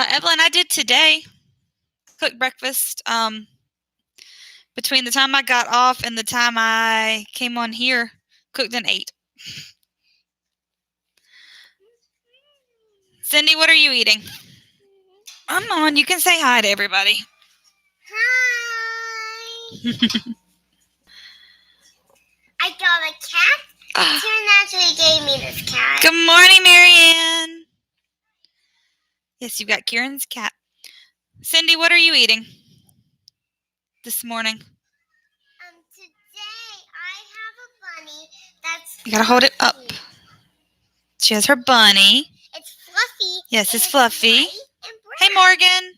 Evelyn, I did today. Cooked breakfast. Between the time I got off and the time I came on here, cooked and ate. Cindy, what are you eating? Come on, you can say hi to everybody. Hi. I got a cat. Karen actually gave me this cat. Good morning, Marianne. Yes, you've got Kieran's cat. Cindy, what are you eating this morning? Today I have a bunny that's You gotta hold it up. She has her bunny. It's fluffy. Yes, it's fluffy. Hey, Morgan.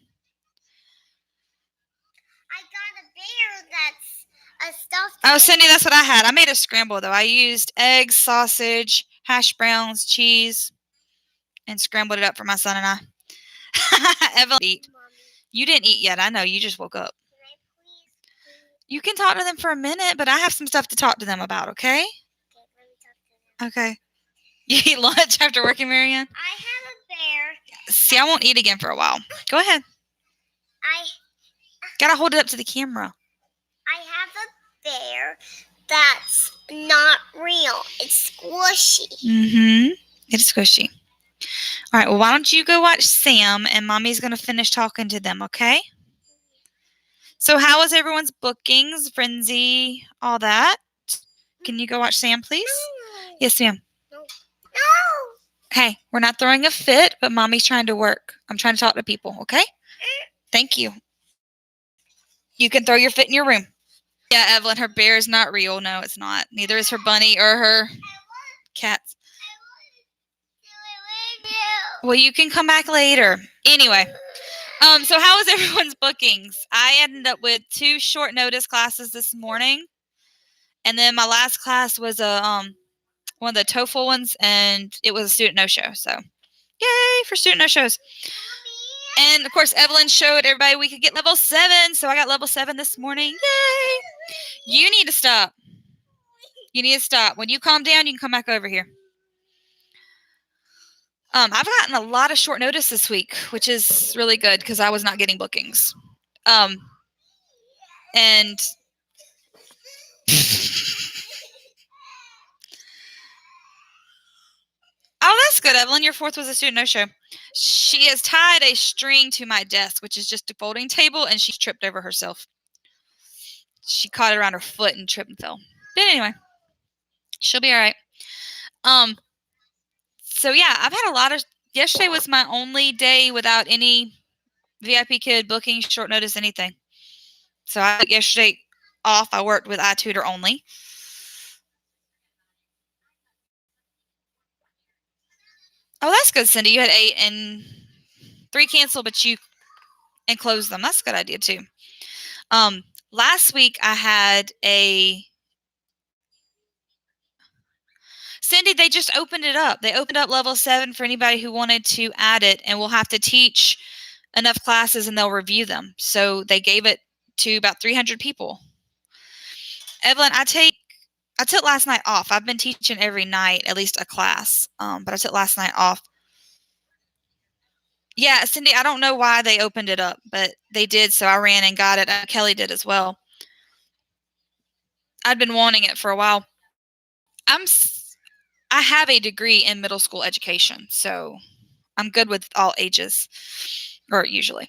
I got a bear that's a stuffed. Oh, Cindy, that's what I had. I made a scramble, though. I used eggs, sausage, hash browns, cheese, and scrambled it up for my son and I. Evelyn, eat. You didn't eat yet. I know. You just woke up. Can I please? You can talk to them for a minute, but I have some stuff to talk to them about, okay? Okay, let me talk to them. Okay. You eat lunch after working, Marianne? I have a bear. See, I won't eat again for a while. Go ahead. Gotta hold it up to the camera. I have a bear that's not real. It's squishy. Mm-hmm. It's squishy. All right, well, why don't you go watch Sam, and Mommy's going to finish talking to them, okay? So how was everyone's bookings, frenzy, all that? Can you go watch Sam, please? No. Yes, ma'am. No. Okay, we're not throwing a fit, but Mommy's trying to work. I'm trying to talk to people, okay? Thank you. You can throw your fit in your room. Yeah, Evelyn, her bear is not real. No, it's not. Neither is her bunny or her cats. Well, you can come back later. Anyway, so how was everyone's bookings? I ended up with 2 short notice classes this morning. And then my last class was one of the TOEFL ones, and it was a student no-show. So, yay for student no-shows. And, of course, Evelyn showed everybody we could get level 7, so I got level 7 this morning. Yay! You need to stop. You need to stop. When you calm down, you can come back over here. I've gotten a lot of short notice this week, which is really good because I was not getting bookings. And oh, that's good, Evelyn. Your 4th was a student no-show. She has tied a string to my desk, which is just a folding table, and she tripped over herself. She caught it around her foot and tripped and fell. But anyway, she'll be all right. So yeah, I've had a lot of. Yesterday was my only day without any VIPKid booking, short notice, anything. So I took yesterday off. I worked with iTutor only. Oh, that's good, Cindy. You had 8 and 3 canceled, but you closed them. That's a good idea too. Last week I had a Cindy. They just opened it up. They opened up level 7 for anybody who wanted to add it, and we'll have to teach enough classes, and they'll review them. So they gave it to about 300 people. Evelyn, I took last night off. I've been teaching every night, at least a class. But I took last night off. Yeah, Cindy, I don't know why they opened it up, but they did, so I ran and got it. Kelly did as well. I'd been wanting it for a while. I have a degree in middle school education, so I'm good with all ages, or usually.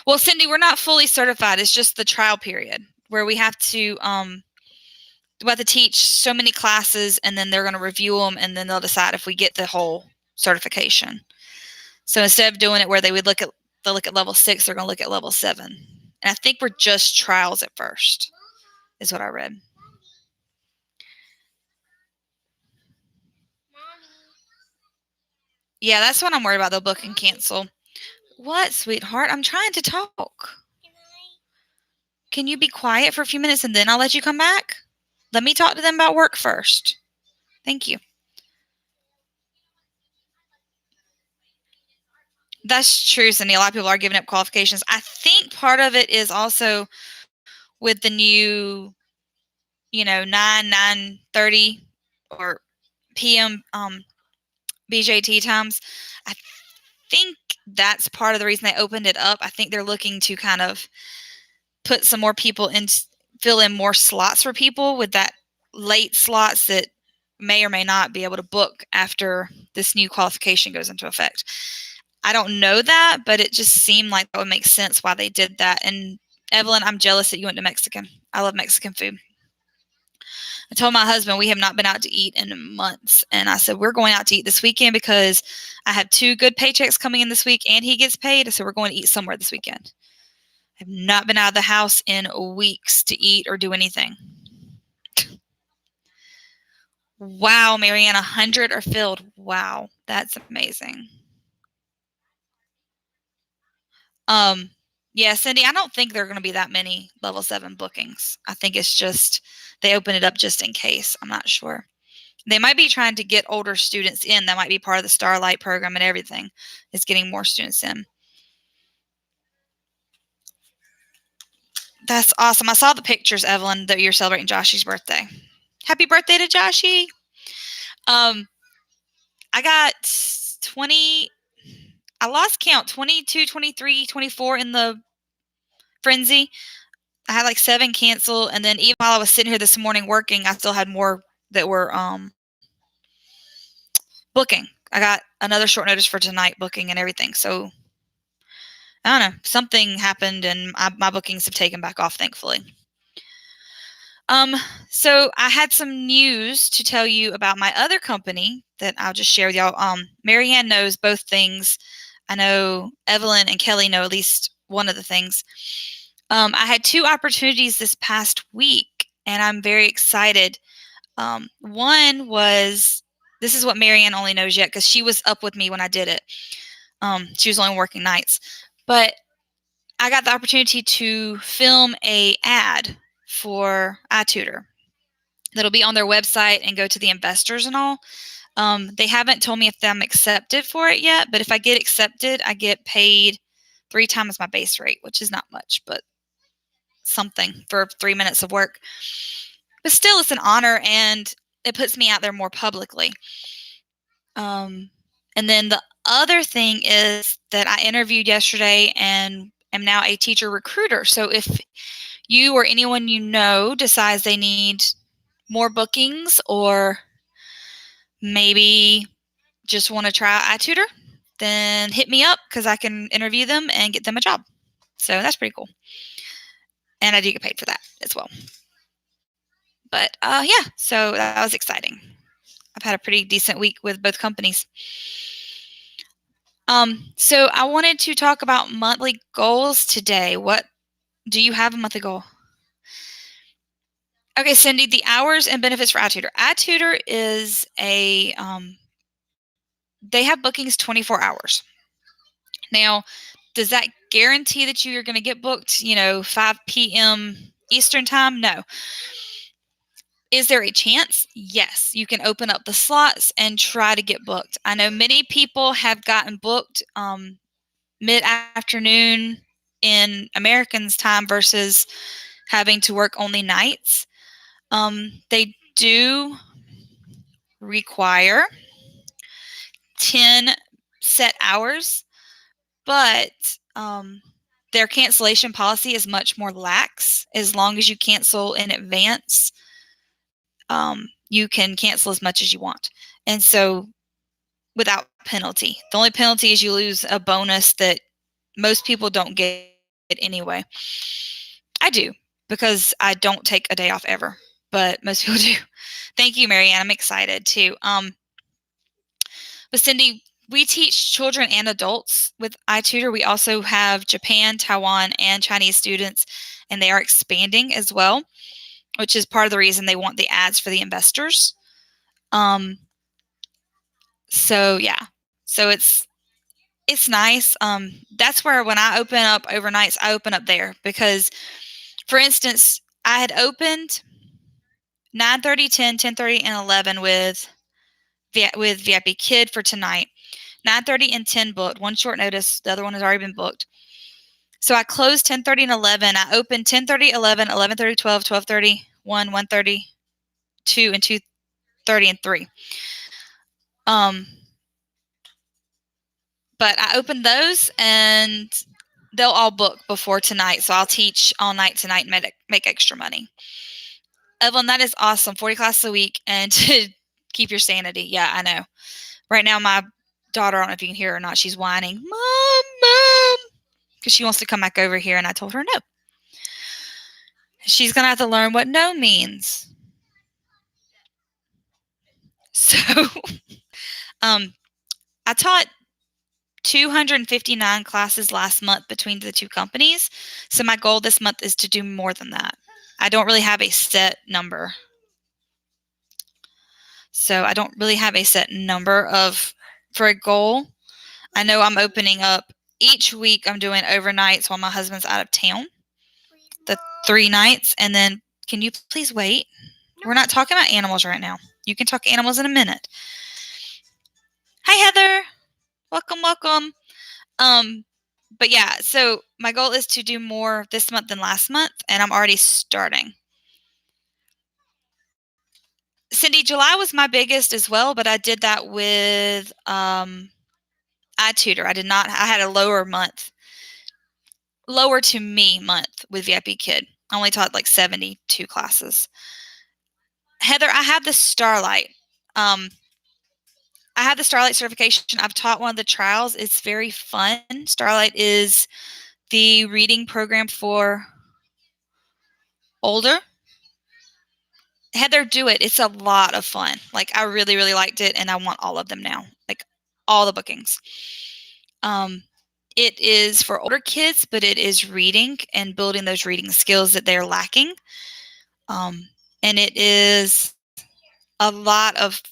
Well, Cindy, we're not fully certified. It's just the trial period where we have to teach so many classes, and then they're going to review them, and then they'll decide if we get the whole certification. So instead of doing it where they'll look at level 6, they're going to look at level 7. And I think we're just trials at first, is what I read. Yeah, that's what I'm worried about. They'll book and cancel. What, sweetheart? I'm trying to talk. Can you be quiet for a few minutes and then I'll let you come back? Let me talk to them about work first. Thank you. That's true, Cindy. A lot of people are giving up qualifications. I think part of it is also with the new, 9:30 or p.m. BJT times. I think that's part of the reason they opened it up. I think they're looking to kind of put some more people in, fill in more slots for people with that late slots that may or may not be able to book after this new qualification goes into effect. I don't know that, but it just seemed like that would make sense why they did that. And Evelyn, I'm jealous that you went to Mexican. I love Mexican food. I told my husband we have not been out to eat in months. And I said, we're going out to eat this weekend because I have 2 good paychecks coming in this week and he gets paid. So we're going to eat somewhere this weekend. I have not been out of the house in weeks to eat or do anything. Wow, Marianne, 100 are filled. Wow, that's amazing. Yeah, Cindy, I don't think there are going to be that many level 7 bookings. I think it's just they open it up just in case. I'm not sure. They might be trying to get older students in. That might be part of the Starlight program and everything, is getting more students in. That's awesome. I saw the pictures, Evelyn, that you're celebrating Joshy's birthday. Happy birthday to Joshy. I got 20, I lost count, 22, 23, 24 in the frenzy. I had like 7 cancel, and then even while I was sitting here this morning working, I still had more that were booking. I got another short notice for tonight booking and everything. So I don't know, something happened and my bookings have taken back off, thankfully. So I had some news to tell you about my other company that I'll just share with y'all. Marianne knows both things. I know Evelyn and Kelly know at least one of the things. I had 2 opportunities this past week, and I'm very excited. One was, this is what Marianne only knows yet because she was up with me when I did it. She was only working nights. But I got the opportunity to film a ad for iTutor that'll be on their website and go to the investors and all. They haven't told me if I'm accepted for it yet, but if I get accepted, I get paid 3 times my base rate, which is not much, but something for 3 minutes of work. But still, it's an honor, and it puts me out there more publicly. And then the other thing is that I interviewed yesterday and am now a teacher recruiter. So if you or anyone you know decides they need more bookings or maybe just want to try iTutor, then hit me up because I can interview them and get them a job. So that's pretty cool. And I do get paid for that as well. But yeah, so that was exciting. I've had a pretty decent week with both companies. So I wanted to talk about monthly goals today. What do you have a monthly goal? Okay, Cindy, the hours and benefits for iTutor. iTutor is a they have bookings 24 hours. Now, does that guarantee that you're going to get booked, 5 p.m. Eastern time? No. Is there a chance? Yes. You can open up the slots and try to get booked. I know many people have gotten booked mid-afternoon in Americans' time versus having to work only nights. They do require 10 set hours, but their cancellation policy is much more lax. As long as you cancel in advance, you can cancel as much as you want. And so without penalty. The only penalty is you lose a bonus that most people don't get anyway. I do because I don't take a day off ever, but most people do. Thank you, Marianne. I'm excited too. But Cindy, we teach children and adults with iTutor. We also have Japan, Taiwan, and Chinese students, and they are expanding as well, which is part of the reason they want the ads for the investors. So yeah, so it's nice. That's where when I open up overnights, I open up there because, for instance, I had opened 9:30, 10, 10:30, and 11 with VIPKid for tonight. 9:30 and 10 booked. One short notice. The other one has already been booked. So I closed 10:30 and 11. I opened 10:30, 11, 11:30, 12, 12:30, 1, 1:30, 2, and 2:30 and 3. But I opened those, and they'll all book before tonight. So I'll teach all night tonight and make extra money. Evelyn, that is awesome. 40 classes a week and to keep your sanity. Yeah, I know. Right now, my daughter, I don't know if you can hear her or not, she's whining, Mom, Mom, because she wants to come back over here, and I told her no. She's going to have to learn what no means. So, I taught 259 classes last month between the two companies. So my goal this month is to do more than that. I don't really have a set number. So I don't really have a set number for a goal. I know I'm opening up each week. I'm doing overnights while my husband's out of town. The 3 nights. And then, can you please wait? We're not talking about animals right now. You can talk animals in a minute. Hi, Heather. Welcome. But yeah, so my goal is to do more this month than last month, and I'm already starting. Cindy, July was my biggest as well, but I did that with iTutor. I had a lower to me month with VIPKid. I only taught like 72 classes. Heather, I have the Starlight. I have the Starlight certification. I've taught one of the trials. It's very fun. Starlight is the reading program for older. Heather, do it. It's a lot of fun. Like, I really, really liked it, and I want all of them now. Like, all the bookings. It is for older kids, but it is reading and building those reading skills that they're lacking. And it is a lot of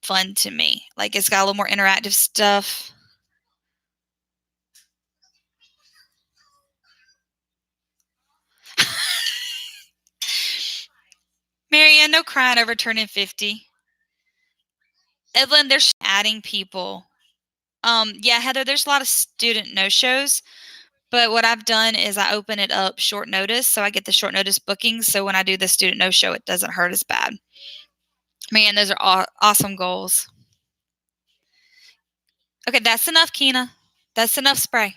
fun to me. Like, it's got a little more interactive stuff. Marianne, no crying over turning 50. Evelyn, they're adding people. Yeah, Heather, there's a lot of student no-shows. But what I've done is I open it up short notice, so I get the short notice bookings. So when I do the student no-show, it doesn't hurt as bad. Man, those are awesome goals. Okay, that's enough, Keena. That's enough spray.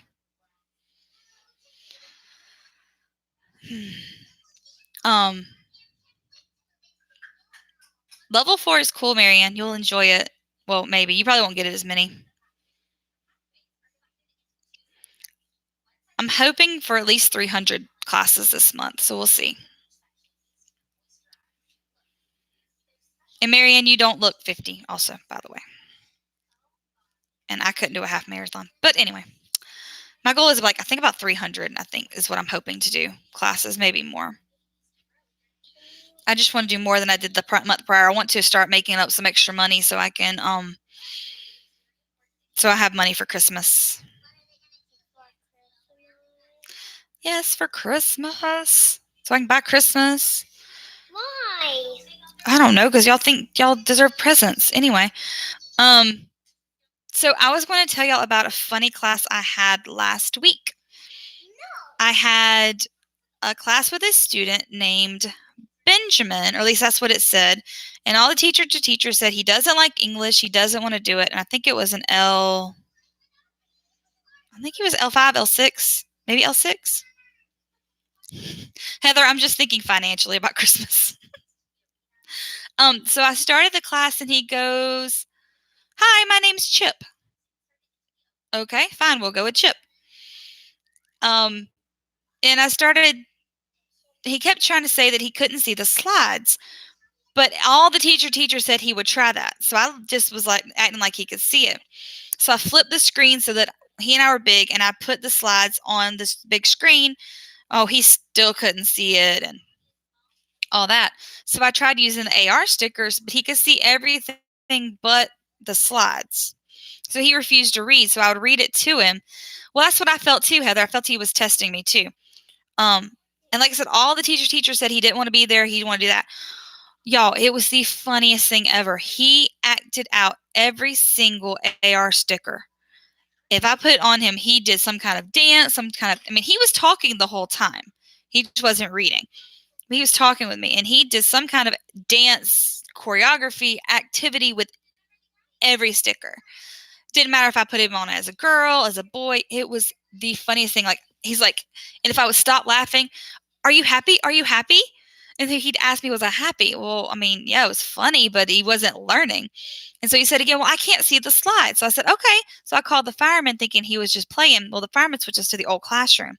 Level 4 is cool, Marianne. You'll enjoy it. Well, maybe. You probably won't get it as many. I'm hoping for at least 300 classes this month, so we'll see. And Marianne, you don't look 50 also, by the way. And I couldn't do a half marathon. But anyway, my goal is like, I think about 300, I think, is what I'm hoping to do. Classes, maybe more. I just want to do more than I did the month prior. I want to start making up some extra money so I can, so I have money for Christmas. Yes, for Christmas. So I can buy Christmas. Why? I don't know, because y'all think y'all deserve presents. Anyway, so I was going to tell y'all about a funny class I had last week. I had a class with a student named Benjamin, or at least that's what it said. And all the teacher said he doesn't like English. He doesn't want to do it. And I think it was I think he was L5, L6, maybe L6. Heather, I'm just thinking financially about Christmas. So I started the class and he goes, "Hi, my name's Chip." Okay, fine. We'll go with Chip. And he kept trying to say that he couldn't see the slides. But all the teacher said he would try that. So I just was like acting like he could see it. So I flipped the screen so that he and I were big, and I put the slides on this big screen. Oh, he still couldn't see it and all that. So I tried using the AR stickers, but he could see everything but the slides. So he refused to read. So I would read it to him. Well, that's what I felt too, Heather. I felt he was testing me too. And like I said, all the teacher said he didn't want to be there. He didn't want to do that. Y'all, it was the funniest thing ever. He acted out every single AR sticker. If I put it on him, he did some kind of dance, he was talking the whole time. He just wasn't reading. He was talking with me, and he did some kind of dance, choreography, activity with every sticker. Didn't matter if I put him on as a girl, as a boy. It was the funniest thing. Like, he's like, and if I would stop laughing, are you happy? Are you happy? And then he'd ask me, was I happy? Well, I mean, yeah, it was funny, but he wasn't learning. And so he said again, well, I can't see the slide. So I said, okay. So I called the fireman thinking he was just playing. Well, the fireman switched us to the old classroom.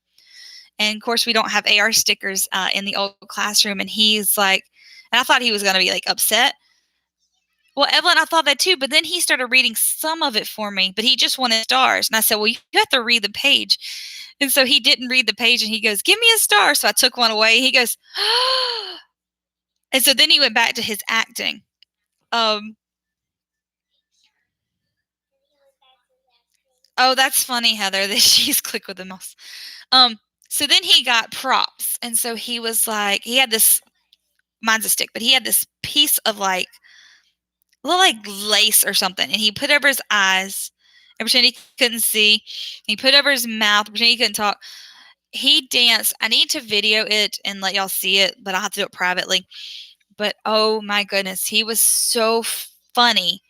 And of course, we don't have AR stickers in the old classroom. And he's like, and I thought he was going to be like upset. Well, Evelyn, I thought that too, but then he started reading some of it for me, but he just wanted stars. And I said, well, you have to read the page. And so he didn't read the page and he goes, give me a star. So I took one away. He goes, and so then he went back to his acting. Oh, that's funny, Heather, that she's clicked with the mouse. So then he got props. And so he was like, he had this, mine's a stick, but he had this piece of like, little like lace or something. And he put over his eyes and pretend he couldn't see. He put over his mouth, pretend he couldn't talk. He danced. I need to video it and let y'all see it, but I'll have to do it privately. But oh my goodness, he was so funny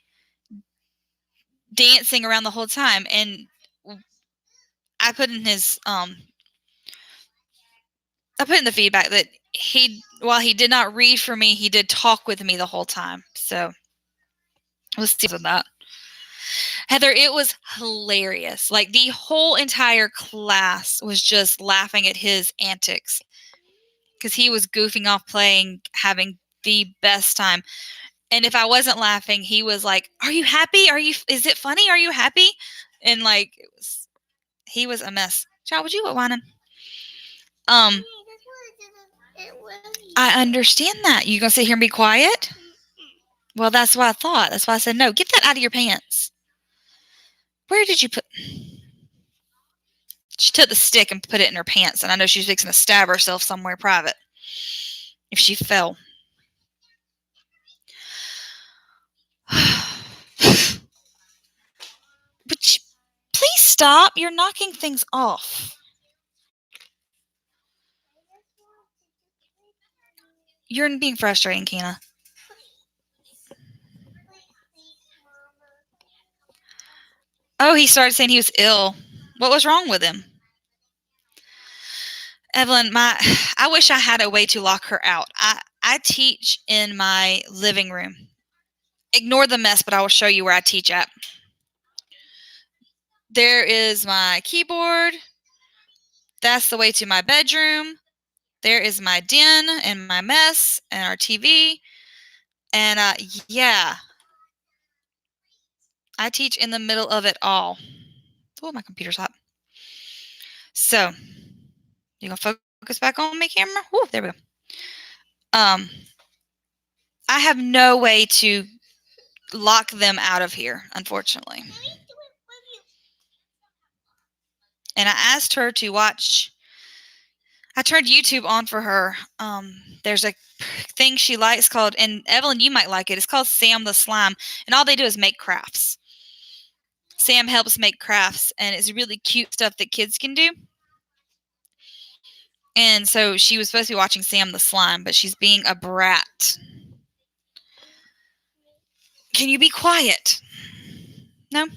dancing around the whole time. And I put in his I put in the feedback that while he did not read for me, he did talk with me the whole time. So we'll see with that. Heather, it was hilarious. Like the whole entire class was just laughing at his antics because he was goofing off playing, having the best time. And if I wasn't laughing, he was like, are you happy? Is it funny? Are you happy? And like, he was a mess. Child, would you go whining? I understand that. You gonna sit here and be quiet? Well, that's what I thought. That's why I said no. Get that out of your pants. Where did you put? She took the stick and put it in her pants, and I know she's fixing to stab herself somewhere private if she fell. But please stop. You're knocking things off. You're being frustrating, Kina. Oh, he started saying he was ill. What was wrong with him? Evelyn, I wish I had a way to lock her out. I teach in my living room. Ignore the mess, but I will show you where I teach at. There is my keyboard. That's the way to my bedroom. There is my den and my mess and our TV. And yeah, I teach in the middle of it all. Oh, my computer's hot. So, you gonna focus back on me, camera? Oh, there we go. I have no way to lock them out of here, unfortunately. And I asked her to watch. I turned YouTube on for her. There's a thing she likes called, and Evelyn, you might like it. It's called Sam the Slime, and all they do is make crafts. Sam helps make crafts, and it's really cute stuff that kids can do. And so she was supposed to be watching Sam the Slime, but she's being a brat. Can you be quiet? No?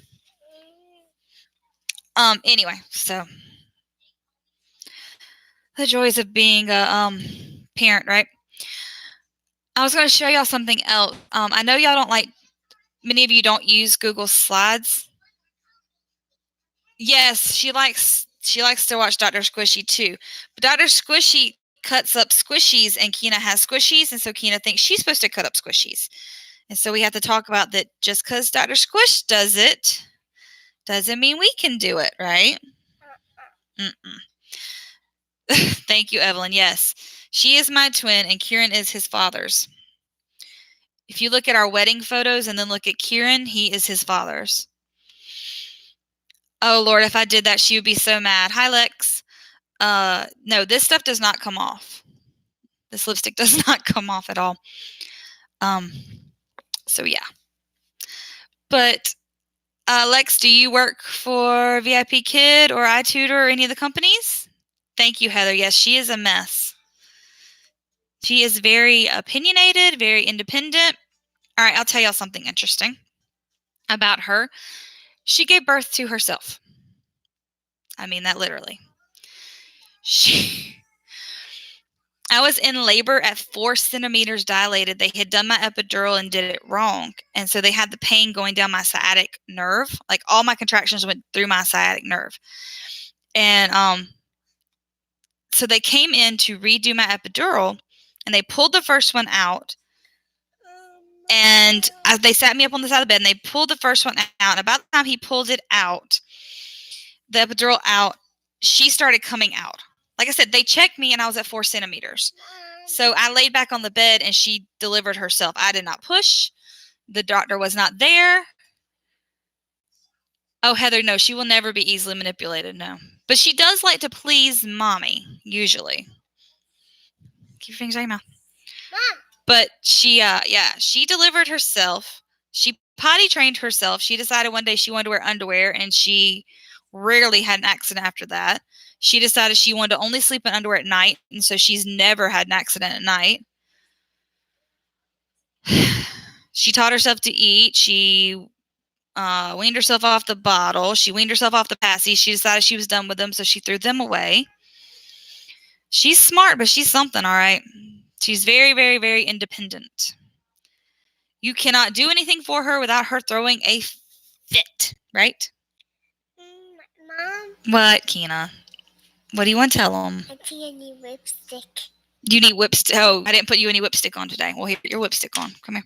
Anyway, so the joys of being a parent, right? I was going to show y'all something else. I know y'all don't like, many of you don't use Google Slides. Yes, she likes to watch Dr. Squishy too. But Dr. Squishy cuts up squishies, and Kina has squishies, and so Kina thinks she's supposed to cut up squishies. And so we have to talk about that. Just because Dr. Squish does it doesn't mean we can do it, right? Thank you, Evelyn. Yes, she is my twin, and Kieran is his father's. If you look at our wedding photos and then look at Kieran, he is his father's. Oh, Lord, if I did that, she would be so mad. Hi, Lex. No, this stuff does not come off. This lipstick does not come off at all. So, yeah. But, Lex, do you work for VIPKid or iTutor or any of the companies? Thank you, Heather. Yes, she is a mess. She is very opinionated, very independent. All right, I'll tell y'all something interesting about her. She gave birth to herself. I mean that literally. I was in labor at 4 centimeters dilated. They had done my epidural and did it wrong. And so they had the pain going down my sciatic nerve. Like all my contractions went through my sciatic nerve. And so they came in to redo my epidural and they pulled the first one out. And they sat me up on the side of the bed and they pulled the first one out. And about the time he pulled it out, the epidural out, she started coming out. Like I said, they checked me and I was at 4 centimeters. So I laid back on the bed and she delivered herself. I did not push. The doctor was not there. Oh, Heather, no, she will never be easily manipulated, no. But she does like to please mommy, usually. Keep your fingers out of your mouth. Mom. But she delivered herself. She potty trained herself. She decided one day she wanted to wear underwear and she rarely had an accident after that. She decided she wanted to only sleep in underwear at night, and so she's never had an accident at night. She taught herself to eat. She weaned herself off the bottle. She weaned herself off the passy. She decided she was done with them, so she threw them away. She's smart, but she's something, all right? She's very, very, very independent. You cannot do anything for her without her throwing a fit, right? Mom? What, Keena? What do you want to tell them? I think I need lipstick. You need whipstick. Oh, I didn't put you any whipstick on today. Well, here, your whipstick on. Come here.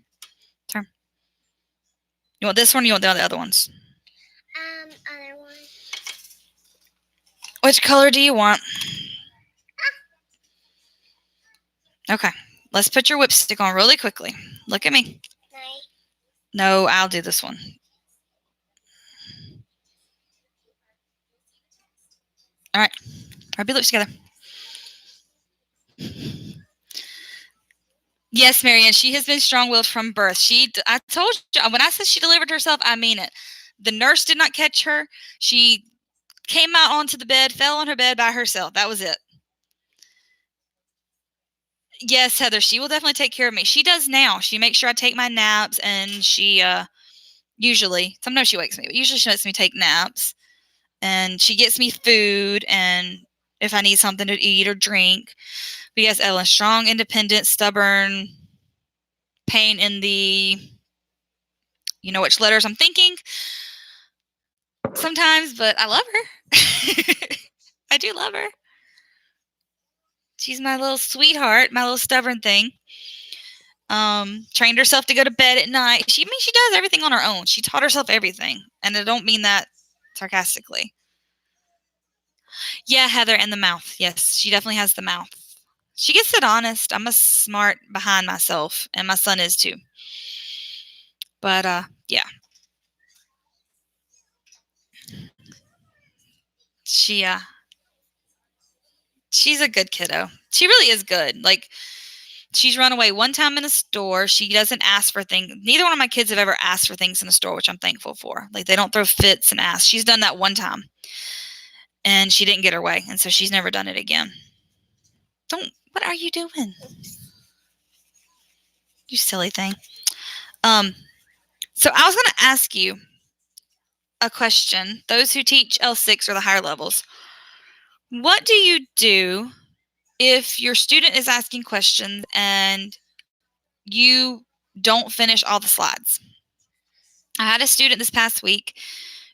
Turn. You want this one or you want the other ones? Other one. Which color do you want? Okay. Let's put your whipstick on really quickly. Look at me. No, I'll do this one. All right. Rub your lips together. Yes, Marianne, she has been strong-willed from birth. I told you, when I said she delivered herself, I mean it. The nurse did not catch her. She came out onto the bed, fell on her bed by herself. That was it. Yes, Heather, she will definitely take care of me. She does now. She makes sure I take my naps, and she usually, sometimes she wakes me, but usually she lets me take naps. And she gets me food, and if I need something to eat or drink. But yes, Ellen, strong, independent, stubborn, pain in the, you know which letters I'm thinking sometimes, but I love her. I do love her. She's my little sweetheart, my little stubborn thing. Trained herself to go to bed at night. She does everything on her own. She taught herself everything. And I don't mean that sarcastically. Yeah, Heather, and the mouth. Yes, she definitely has the mouth. She gets it honest. I'm a smart behind myself, and my son is too. But yeah. She's a good kiddo. She really is good. Like, she's run away one time in a store. She doesn't ask for things. Neither one of my kids have ever asked for things in a store, which I'm thankful for. Like, they don't throw fits and ask. She's done that one time. And she didn't get her way. And so she's never done it again. What are you doing? You silly thing. So I was going to ask you a question. Those who teach L6 or the higher levels, what do you do if your student is asking questions and you don't finish all the slides? I had a student this past week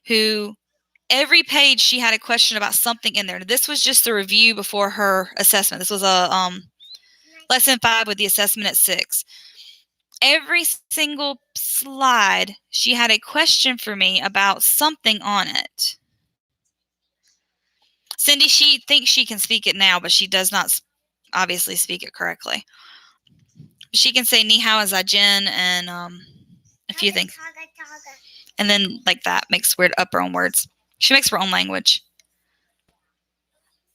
who every page she had a question about something in there. This was just the review before her assessment. This was a lesson 5 with the assessment at 6. Every single slide, she had a question for me about something on it. Cindy, she thinks she can speak it now, but she does not obviously speak it correctly. She can say ni hao and zai-jin and a few things. And then like that, makes weird up her own words. She makes her own language.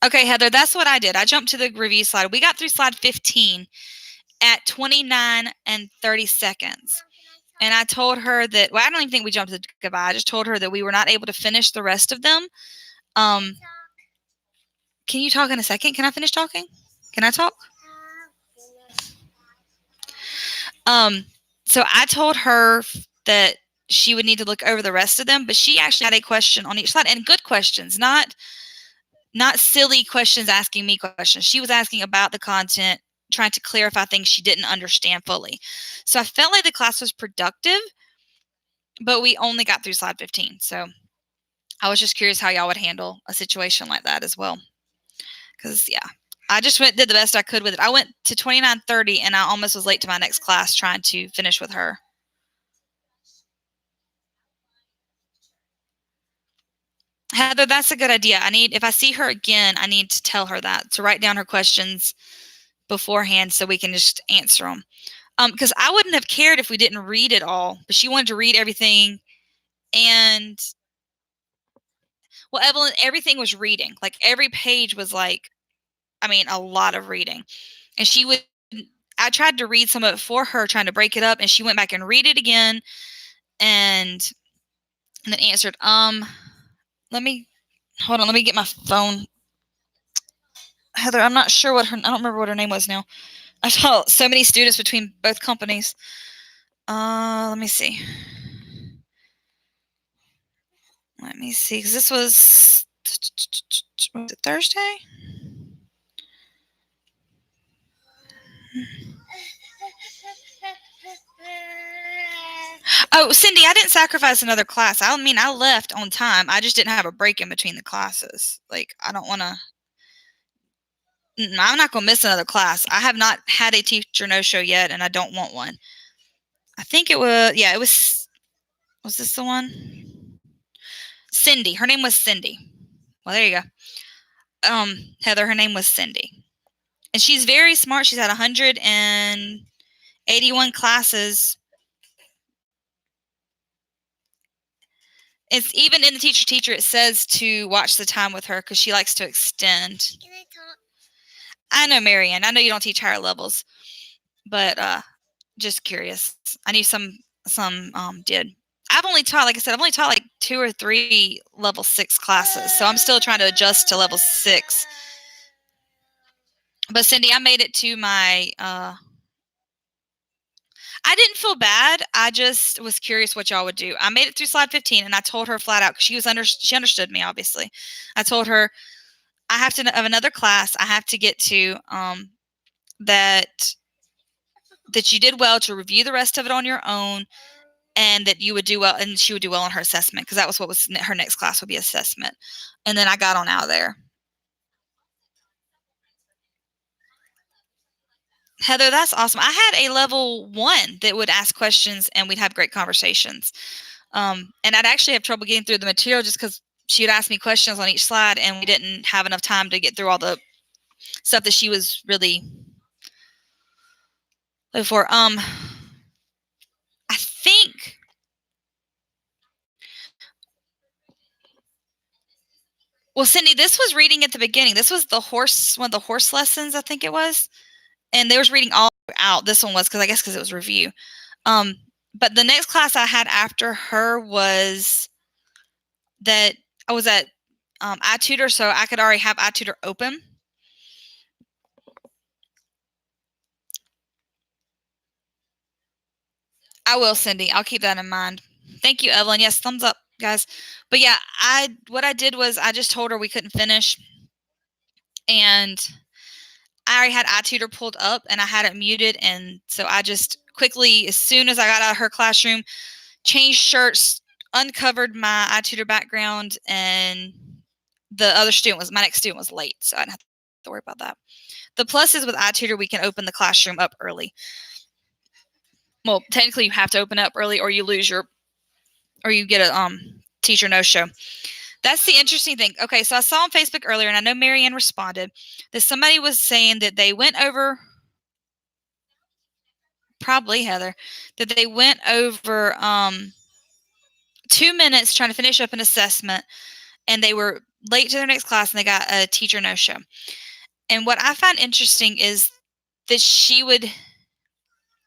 Okay, Heather, that's what I did. I jumped to the review slide. We got through slide 15 at 29 and 30 seconds. And I told her that, well, I don't even think we jumped to goodbye. I just told her that we were not able to finish the rest of them. Can you talk in a second? Can I finish talking? Can I talk? So I told her that she would need to look over the rest of them, but she actually had a question on each slide, and good questions, not silly questions asking me questions. She was asking about the content, trying to clarify things she didn't understand fully. So I felt like the class was productive, but we only got through slide 15. So I was just curious how y'all would handle a situation like that as well. Because, yeah, I just did the best I could with it. I went to 29:30, and I almost was late to my next class trying to finish with her. Heather, that's a good idea. If I see her again, I need to tell her that, to write down her questions beforehand so we can just answer them. Because I wouldn't have cared if we didn't read it all, but she wanted to read everything. And, well, Evelyn, everything was reading. Like, every page was like, a lot of reading. And I tried to read some of it for her, trying to break it up, and she went back and read it again and then answered. Let me get my phone. Heather, I'm not sure I don't remember what her name was now. I taught so many students between both companies. Let me see. Because this was it Thursday? Oh, Cindy, I didn't sacrifice another class. I left on time. I just didn't have a break in between the classes. Like, I don't want to. I'm not going to miss another class. I have not had a teacher no-show yet, and I don't want one. I think it was, was this the one? Cindy. Her name was Cindy. Well, there you go. Heather, her name was Cindy. And she's very smart. She's had 181 classes. It's even in the teacher, it says to watch the time with her because she likes to extend. Can I talk? I know, Marianne. I know you don't teach higher levels, but just curious. I knew some did. I've only taught, like I said, like 2 or 3 level 6 classes, so I'm still trying to adjust to level 6. But Cindy, I made it to my. I didn't feel bad. I just was curious what y'all would do. I made it through slide 15, and I told her flat out because she understood me, obviously. I told her I have to have another class. I have to get to that you did well to review the rest of it on your own, and that you would do well, and she would do well on her assessment, because that was what was her next class would be assessment. And then I got on out of there. Heather, that's awesome. I had a level 1 that would ask questions, and we'd have great conversations. And I'd actually have trouble getting through the material just because she would ask me questions on each slide, and we didn't have enough time to get through all the stuff that she was really looking for. I think. Well, Cindy, this was reading at the beginning. This was one of the horse lessons, I think it was. And they was reading all out. This one was because it was review. But the next class I had after her was that I was at iTutor, so I could already have iTutor open. I will, Cindy. I'll keep that in mind. Thank you, Evelyn. Yes, thumbs up, guys. But yeah, what I did was I just told her we couldn't finish, and I already had iTutor pulled up and I had it muted, and so I just quickly, as soon as I got out of her classroom, changed shirts, uncovered my iTutor background, and my next student was late, so I didn't have to worry about that. The plus is with iTutor, we can open the classroom up early. Well, technically you have to open up early, or you get a teacher no-show. That's the interesting thing. Okay, so I saw on Facebook earlier, and I know Marianne responded, that somebody was saying that they went over, probably Heather, that they went over 2 minutes trying to finish up an assessment, and they were late to their next class, and they got a teacher no-show. And what I find interesting is that she would, and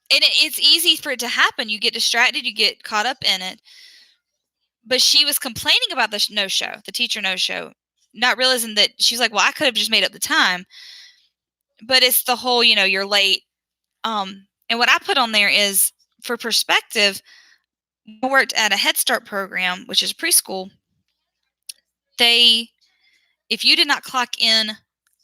it's easy for it to happen. You get distracted, you get caught up in it. But she was complaining about the no-show, the teacher no-show, not realizing that she's like, well, I could have just made up the time. But it's the whole, you're late. And what I put on there is, for perspective, I worked at a Head Start program, which is preschool. If you did not clock in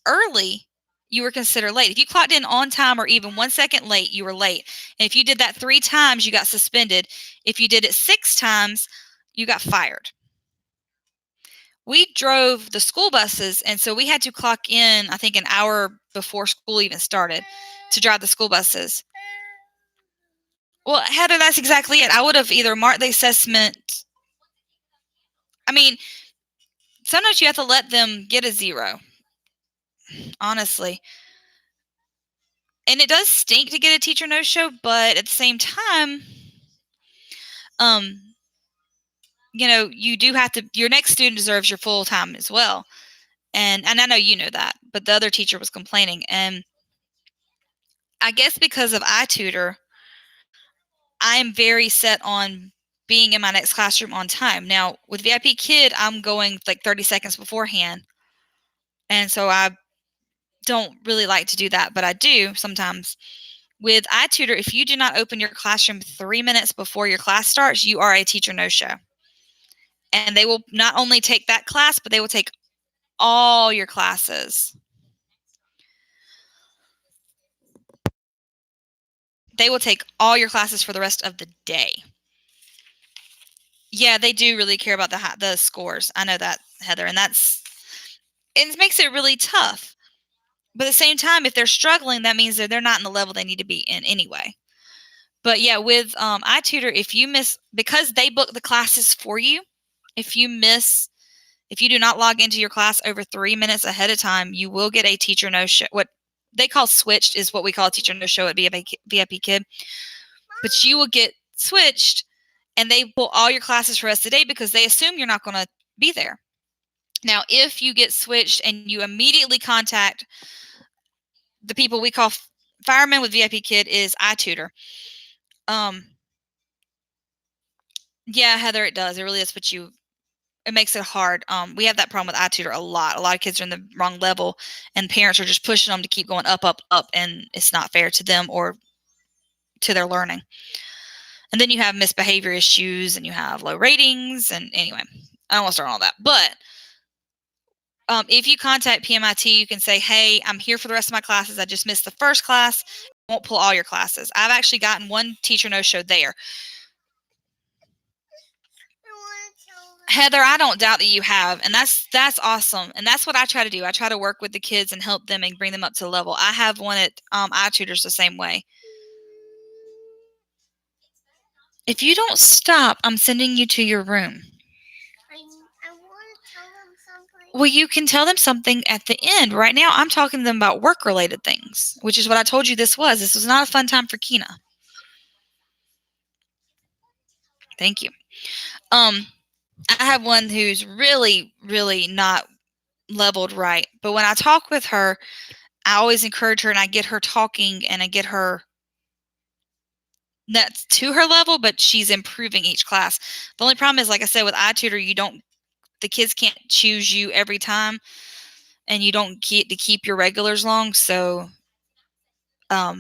early, you were considered late. If you clocked in on time or even 1 second late, you were late. And if you did that 3 times, you got suspended. If you did it 6 times, you got fired. We drove the school buses, and so we had to clock in, I think, an hour before school even started to drive the school buses. Well, Heather, that's exactly it. I would have either marked the assessment. I mean, sometimes you have to let them get a 0, honestly. And it does stink to get a teacher no-show, but at the same time, you do have to, your next student deserves your full time as well. And I know you know that, but the other teacher was complaining. And I guess because of iTutor, I am very set on being in my next classroom on time. Now, with VIPKid, I'm going like 30 seconds beforehand. And so I don't really like to do that, but I do sometimes. With iTutor, if you do not open your classroom 3 minutes before your class starts, you are a teacher no-show. And they will not only take that class, but they will take all your classes. They will take all your classes for the rest of the day. Yeah, they do really care about the scores. I know that, Heather, and it makes it really tough. But at the same time, if they're struggling, that means that they're not in the level they need to be in anyway. But yeah, with iTutor, if you miss, because they book the classes for you, if you do not log into your class over 3 minutes ahead of time, you will get a teacher no-show. What they call switched is what we call a teacher no-show at VIPKid. But you will get switched, and they pull all your classes for the rest of the day because they assume you're not going to be there. Now, if you get switched and you immediately contact the people we call firemen with VIPKid is iTutor. Yeah, Heather, it does. It really is, but it makes it hard. We have that problem with iTutor a lot. A lot of kids are in the wrong level, and parents are just pushing them to keep going up, up, up, and it's not fair to them or to their learning. And then you have misbehavior issues, and you have low ratings, and anyway, I don't want to start on all that. But if you contact PMIT, you can say, hey, I'm here for the rest of my classes. I just missed the first class. I won't pull all your classes. I've actually gotten one teacher no-show there. Heather, I don't doubt that you have, and that's awesome, and that's what I try to do. I try to work with the kids and help them and bring them up to the level. I have one at iTutors the same way. If you don't stop, I'm sending you to your room. I want to tell them something. Well, you can tell them something at the end. Right now, I'm talking to them about work-related things, which is what I told you this was. This was not a fun time for Kina. Thank you. I have one who's really, really not leveled right. But when I talk with her, I always encourage her and I get her talking and I get her that's to her level, but she's improving each class. The only problem is, like I said, with iTutor, the kids can't choose you every time and you don't get to keep your regulars long. So I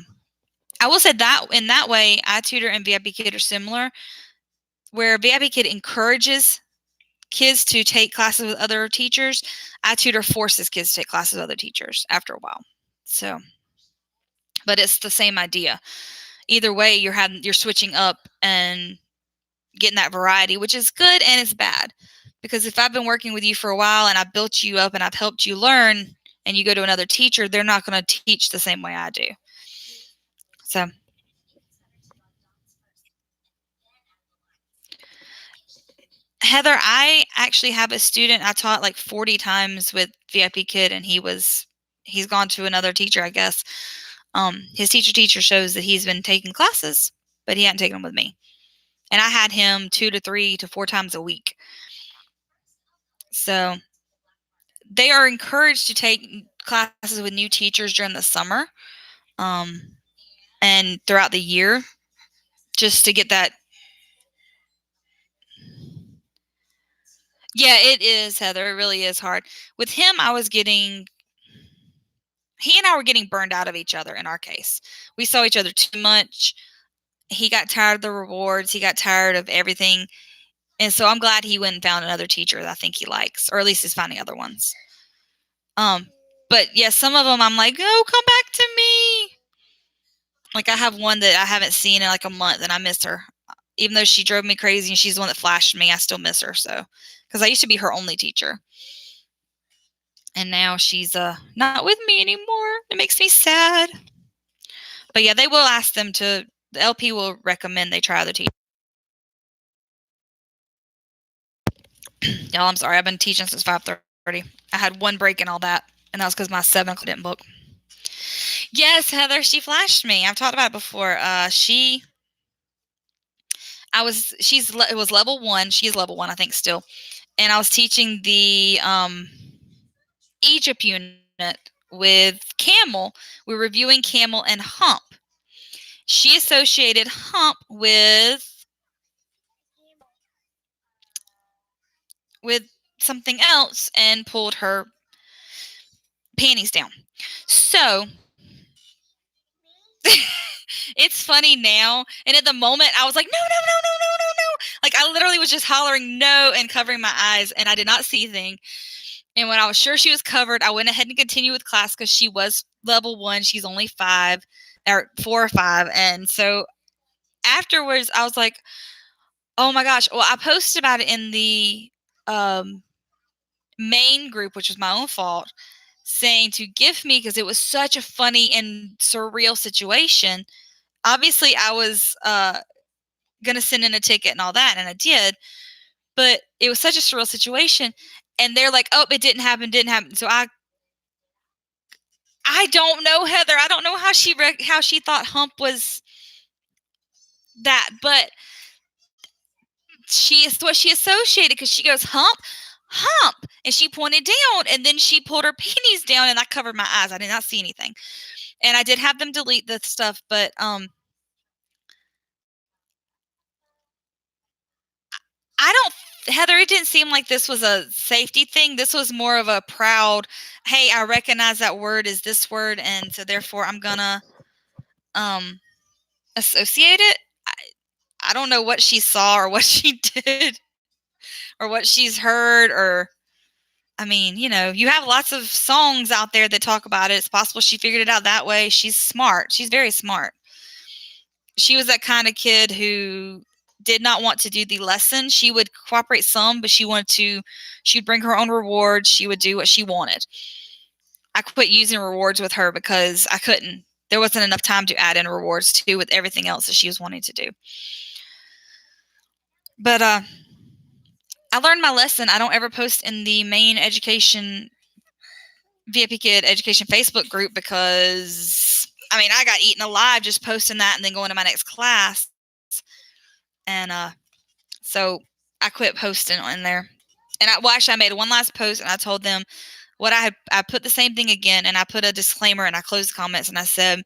will say that in that way, iTutor and VIPKid are similar, where VIPKid encourages kids to take classes with other teachers. iTutor forces kids to take classes with other teachers after a while. So, but it's the same idea. Either way, you're switching up and getting that variety, which is good and it's bad. Because if I've been working with you for a while and I've built you up and I've helped you learn, and you go to another teacher, they're not going to teach the same way I do. So, Heather, I actually have a student I taught like 40 times with VIPKid, and he's gone to another teacher, I guess. His teacher shows that he's been taking classes, but he hadn't taken them with me. And I had him 2 to 3 to 4 times a week. So they are encouraged to take classes with new teachers during the summer and throughout the year, just to get that. Yeah, it is, Heather. It really is hard. With him, he and I were getting burned out of each other in our case. We saw each other too much. he got tired of the rewards. He got tired of everything. And so I'm glad he went and found another teacher that I think he likes, or at least he's finding other ones. But yeah, some of them I'm like, oh, come back to me. Like I have one that I haven't seen in like a month and I miss her. Even though she drove me crazy and she's the one that flashed me, I still miss her. So, because I used to be her only teacher. And now she's not with me anymore. It makes me sad. But yeah, they will ask them to, the LP will recommend they try other teachers. Y'all, I'm sorry. I've been teaching since 5:30. I had one break and all that. And that was because my 7 o'clock didn't book. Yes, Heather, she flashed me. I've talked about it before. It was level 1. She's level 1, I think, still. And I was teaching the Egypt unit with Camel. We were reviewing Camel and Hump. She associated Hump with something else and pulled her panties down. So it's funny now. And at the moment, I was like, no, no, no, no, no, no, no. Like I literally was just hollering no and covering my eyes, and I did not see anything. And when I was sure she was covered, I went ahead and continued with class because she was level 1. She's only 5 or 4 or 5. And so afterwards, I was like, oh my gosh. Well, I posted about it in the main group, which was my own fault, saying to give me because it was such a funny and surreal situation. Obviously, I was going to send in a ticket and all that, and I did. But it was such a surreal situation. And they're like, oh, it didn't happen. So I don't know, Heather. I don't know how she thought Hump was that, but she is what she associated because she goes Hump, and she pointed down, and then she pulled her panties down, and I covered my eyes. I did not see anything, and I did have them delete the stuff, but I don't. Heather, it didn't seem like this was a safety thing. This was more of a proud, hey, I recognize that word is this word, and so therefore I'm gonna associate it. I don't know what she saw or what she did or what she's heard, or I mean, you have lots of songs out there that talk about it. It's possible she figured it out that way. She's smart. She's very smart. She was that kind of kid who did not want to do the lesson. She would cooperate some, but she'd bring her own rewards. She would do what she wanted. I quit using rewards with her because I couldn't. There wasn't enough time to add in rewards too with everything else that she was wanting to do. But I learned my lesson. I don't ever post in the main education VIPKid education Facebook group because I got eaten alive just posting that and then going to my next class. And so I quit posting in there. And actually I made one last post and I told them what I put the same thing again, and I put a disclaimer and I closed the comments and I said,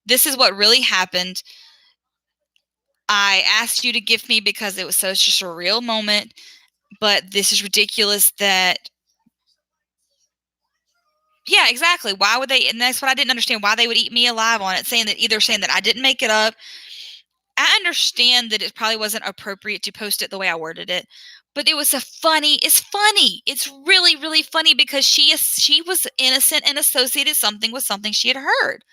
this is what really happened. I asked you to gift me because it was such a surreal moment, but this is ridiculous that yeah, exactly. Why would they? And that's what I didn't understand, why they would eat me alive on it, saying that I didn't make it up. I understand that it probably wasn't appropriate to post it the way I worded it, but it was it's funny. It's really, really funny because she was innocent and associated something with something she had heard.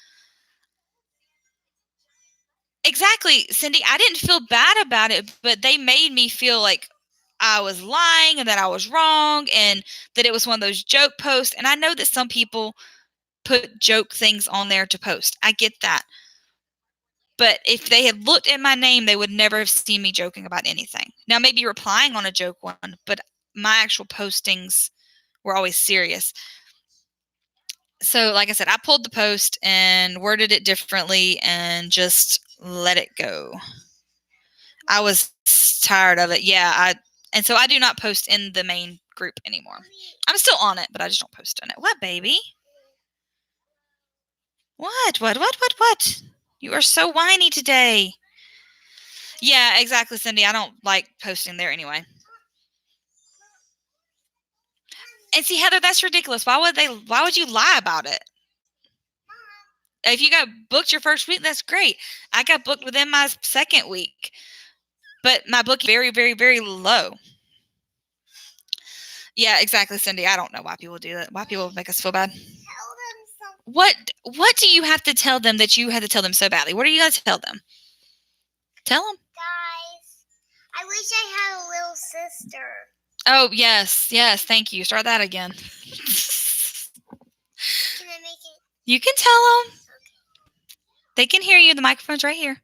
Exactly, Cindy. I didn't feel bad about it, but they made me feel like I was lying and that I was wrong and that it was one of those joke posts. And I know that some people put joke things on there to post. I get that. But if they had looked at my name, they would never have seen me joking about anything. Now, maybe replying on a joke one, but my actual postings were always serious. So, like I said, I pulled the post and worded it differently and just let it go. I was tired of it. Yeah, and so I do not post in the main group anymore. I'm still on it, but I just don't post in it. What, baby? What? You are so whiny today. Yeah, exactly, Cindy. I don't like posting there anyway. And see, Heather, that's ridiculous. Why would you lie about it? If you got booked your first week, that's great. I got booked within my second week, but my booking very, very, very low. Yeah, exactly, Cindy. I don't know why people do that. Why people make us feel bad. What do you have to tell them that you had to tell them so badly? What are you going to tell them? Tell them. Guys, I wish I had a little sister. Oh, yes. Yes, thank you. Start that again. Can I make it? You can tell them. Okay. They can hear you. The microphone's right here.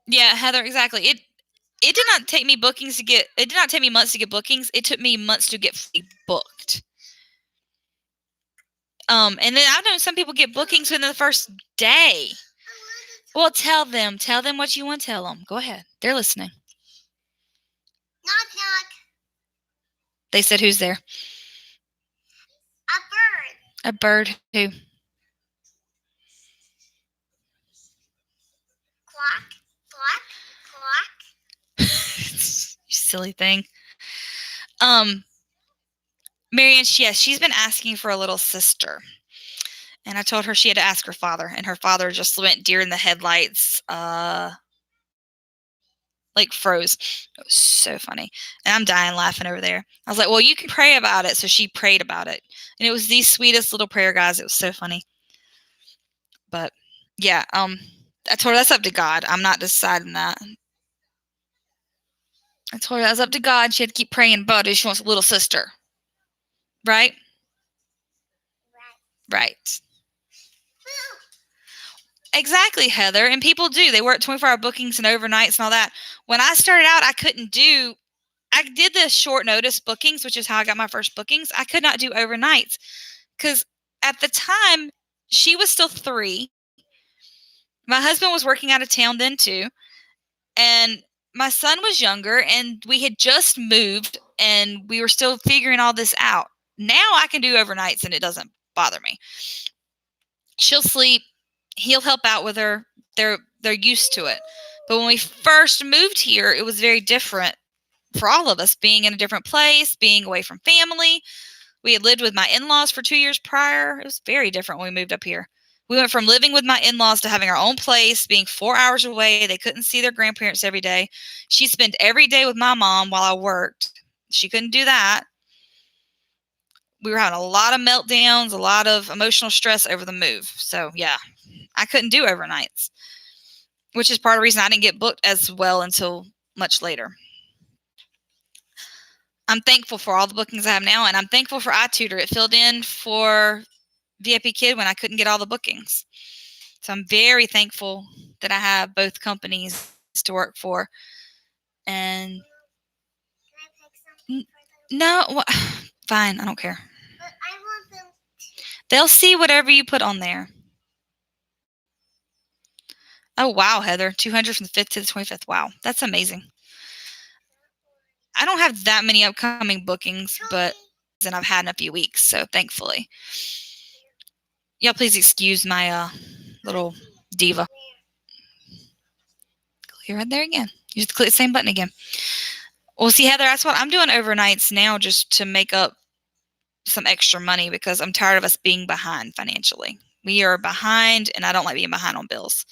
Yeah, Heather, exactly. It did not take me months to get bookings. It took me months to get booked. And then I've known some people get bookings within the first day. Well, tell them what you want to tell them. Go ahead. They're listening. Knock, knock. They said, who's there? A bird. A bird who? Clock, clock, clock. You silly thing. Marianne, yes, she's been asking for a little sister. And I told her she had to ask her father. And her father just went deer in the headlights, like froze. It was so funny. And I'm dying laughing over there. I was like, well, you can pray about it. So she prayed about it. And it was the sweetest little prayer, guys. It was so funny. But yeah, I told her that's up to God. I'm not deciding that. I told her that's up to God. She had to keep praying about it. She wants a little sister. Right? Right. Exactly, Heather. And people do. They work 24-hour bookings and overnights and all that. When I started out, I did the short notice bookings, which is how I got my first bookings. I could not do overnights because at the time, she was still 3. My husband was working out of town then too. And my son was younger and we had just moved and we were still figuring all this out. Now I can do overnights and it doesn't bother me. She'll sleep. He'll help out with her. They're used to it. But when we first moved here, it was very different for all of us, being in a different place, being away from family. We had lived with my in-laws for 2 years prior. It was very different when we moved up here. We went from living with my in-laws to having our own place, being 4 hours away. They couldn't see their grandparents every day. She spent every day with my mom while I worked. She couldn't do that. We were having a lot of meltdowns, a lot of emotional stress over the move. So, yeah, I couldn't do overnights, which is part of the reason I didn't get booked as well until much later. I'm thankful for all the bookings I have now, and I'm thankful for iTutor. It filled in for VIPKid when I couldn't get all the bookings. So I'm very thankful that I have both companies to work for. And no, fine, I don't care. But I want them. They'll see whatever you put on there. Oh, wow, Heather. 200 from the 5th to the 25th. Wow, that's amazing. I don't have that many upcoming bookings, but I've had in a few weeks, so thankfully. Y'all please excuse my little diva. Click right there again. You just click the same button again. Well, see, Heather, that's what I'm doing overnights now just to make up some extra money because I'm tired of us being behind financially. We are behind, and I don't like being behind on bills.